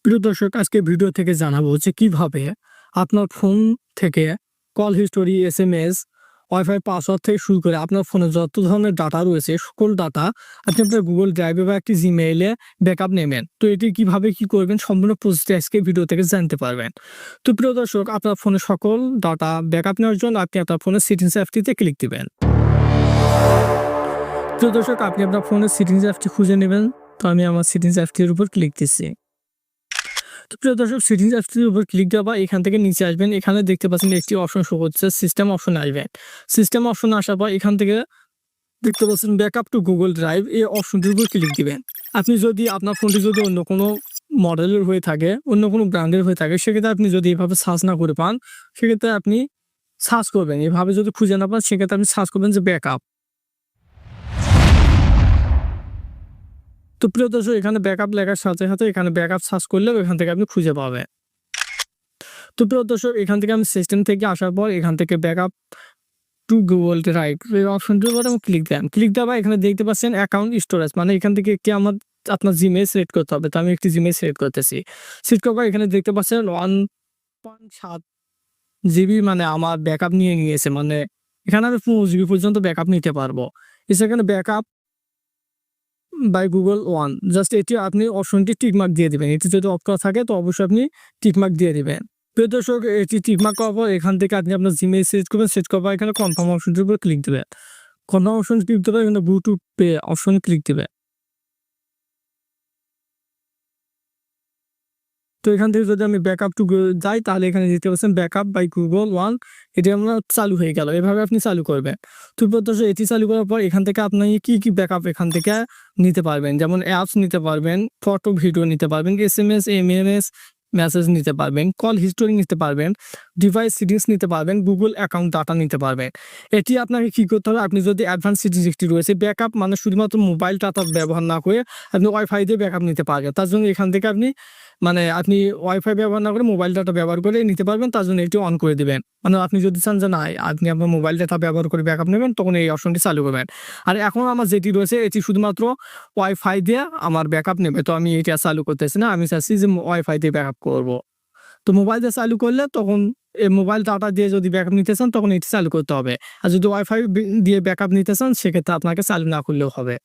প্রিয় দর্শক, আজকে ভিডিও থেকে জানাবো যে কিভাবে আপনার ফোন থেকে call history, SMS, wifi password থেকে শুরু করে আপনার ফোনে যত ধরনের ডাটা রয়েছে সকল ডাটা আপনি আপনার গুগল ড্রাইভে বা একটি জিমেইলে ব্যাকআপ নেবেন। তো এটি কিভাবে কি করবেন সম্পূর্ণ প্রসেসটি আজকে ভিডিও থেকে জানতে পারবেন। তো প্রিয় দর্শক, আপনার ফোনে সকল ডাটা ব্যাকআপ নেওয়ার জন্য আপনি আপনার ফোনের সেটিংস অ্যাপটিতে ক্লিক দিবেন। প্রিয় দর্শক, আপনি আপনার ফোনের সেটিংস অ্যাপটি খুঁজে নেবেন। তো আমি আমার সেটিংস অ্যাপটির উপর ক্লিক দিচ্ছি। তো প্রিয় দর্শক, সেটিংস অ্যাপটির উপর ক্লিক দেওয়া বা এখান থেকে নিচে আসবেন। এখানে দেখতে পাচ্ছেন একটি অপশন শো করছে, সিস্টেম অপশনে আসবেন। সিস্টেম অপশনে আসার পর এখান থেকে দেখতে পাচ্ছেন ব্যাকআপ টু গুগল ড্রাইভ, এই অপশনটির উপর ক্লিক দিবেন। আপনি যদি আপনার ফোনটি যদি অন্য কোনো মডেলের হয়ে থাকে, অন্য কোনো ব্র্যান্ডের হয়ে থাকে, সেক্ষেত্রে আপনি যদি এভাবে সার্চ না করে পান, সেক্ষেত্রে আপনি সার্চ করবেন। এভাবে যদি খুঁজে না পান, সেক্ষেত্রে আপনি সার্চ করবেন যে ব্যাকআপ। তো প্রিয় দর্শক, এখানে ব্যাকআপ লেখার সাথে সাথে এখানে ব্যাকআপ সার্চ করলেও এখান থেকে আপনি খুঁজে পাবেন। তো প্রিয় দর্শক, এখান থেকে আমি সিস্টেম থেকে আসার পর এখান থেকে ব্যাকআপ টু গুগল ড্রাইভ এই অপশনটির উপর আমি ক্লিক দিলাম। ক্লিক দেওয়া এখানে দেখতে পাচ্ছেন অ্যাকাউন্ট স্টোরেজ, মানে এখান থেকে একটি আপনার জিমেইল সিলেক্ট করতে হবে। তো আমি একটি জিমেইল সিলেক্ট করতেছি। সিলেক্ট করার পর এখানে দেখতে পাচ্ছেন 1.7 জিবি, মানে আমার ব্যাকআপ নিয়ে নিয়েছে। মানে এখানে আমি 15 জিবি পর্যন্ত ব্যাকআপ নিতে পারবো। এখানে backup by Google one, just এটি আপনি অপশনটি টিকমার্ক দিয়ে দিবেন। এটি যদি অফ করা থাকে তো অবশ্যই আপনি টিকমার্ক দিয়ে দিবেন। প্রিয় দর্শক, এটি টিকমার্ক করার পর এখান থেকে আপনি আপনার জিমেইল সিলেক্ট করবেন। সিলেক্ট করার পর এখানে কনফার্ম অপশনটির উপর ক্লিক দেবেন। কনফার্ম অপশন ক্লিক দেবেন, এখানে ব্লুটুথ পে অপশনে ক্লিক দেবেন। তো এখান থেকে যদি আমি ব্যাকআপ টু যাই, তাহলে এখানে দেখতে পাচ্ছেন ব্যাকআপ বাই গুগল ওয়ান, এটি আমরা চালু হয়ে গেল। এভাবে আপনি চালু করবেন। তো প্রত্যেক এটি চালু করার পর এখান থেকে আপনি কি ব্যাকআপ এখান থেকে নিতে পারবেন, যেমন অ্যাপস নিতে পারবেন, ফটো ভিডিও নিতে পারবেন, এসএমএস, এমএমএস মেসেজ নিতে পারবেন, কল হিস্টোরি নিতে পারবেন, ডিভাইস সেটিংস নিতে পারবেন, গুগল অ্যাকাউন্ট ডাটা নিতে পারবেন। এটি আপনাকে কি করতে হবে, আপনি যদি অ্যাডভান্স সেটিংস একটি রয়েছে ব্যাকআপ, মানে শুধুমাত্র মোবাইল ডাটা ব্যবহার না করে আপনি ওয়াইফাই দিয়ে ব্যাকআপ নিতে পারবেন। তার জন্য এখান থেকে আপনি ওয়াইফাই ব্যবহার না করে মোবাইল ডাটা ব্যবহার করে নিতে পারবেন। তার জন্য এটি অন করে দিবেন। মানে আপনি যদি চান যে না, আপনি আপনার মোবাইল ডাটা ব্যবহার করে ব্যাকআপ নেবেন, তখন এই অপশনটি চালু করবেন। আর এখন আমার যেটি রয়েছে এটি শুধুমাত্র ওয়াইফাই দিয়ে আমার ব্যাকআপ নেবে। তো আমি এটা চালু করতেছি না, আমি চাচ্ছি যে ওয়াইফাই দিয়ে ব্যাকআপ করব। তো মোবাইল দিয়ে চালু করলে তখন এই মোবাইল ডাটা দিয়ে যদি ব্যাকআপ নিতে চান তখন এটি চালু করতে হবে। আর যদি ওয়াইফাই দিয়ে ব্যাকআপ নিতে চান সেক্ষেত্রে আপনাকে চালু না করলেও হবে।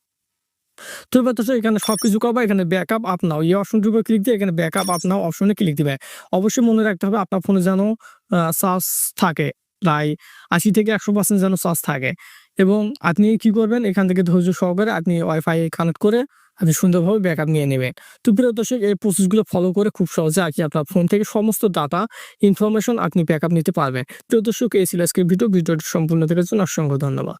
তো এবার তো এখানে সবকিছু করবা, এখানে ব্যাকআপ আপ নাও এই অপশনটির উপর ক্লিক দিয়ে এখানে ব্যাকআপ আপ নাও অপশনে ক্লিক দিবে। অবশ্যই মনে রাখতে হবে আপনার ফোনে যেন চার্জ থাকে, প্রায় 80 থেকে 100% যেন চার্জ থাকে। এবং আপনি কি করবেন, এখান থেকে ধৈর্য সহকারে আপনি ওয়াইফাই কানেক্ট করে আপনি সুন্দরভাবে ব্যাকআপ নিয়ে নেবেন। তো প্রিয় দর্শক, এই প্রসেসগুলো ফলো করে খুব সহজে আপনার ফোন থেকে সমস্ত ডাটা ইনফরমেশন আপনি ব্যাকআপ নিতে পারবেন। প্রিয় দর্শক, এই ছিল আজকের ভিডিওটি সম্পূর্ণ দেখার জন্য অসংখ্য ধন্যবাদ।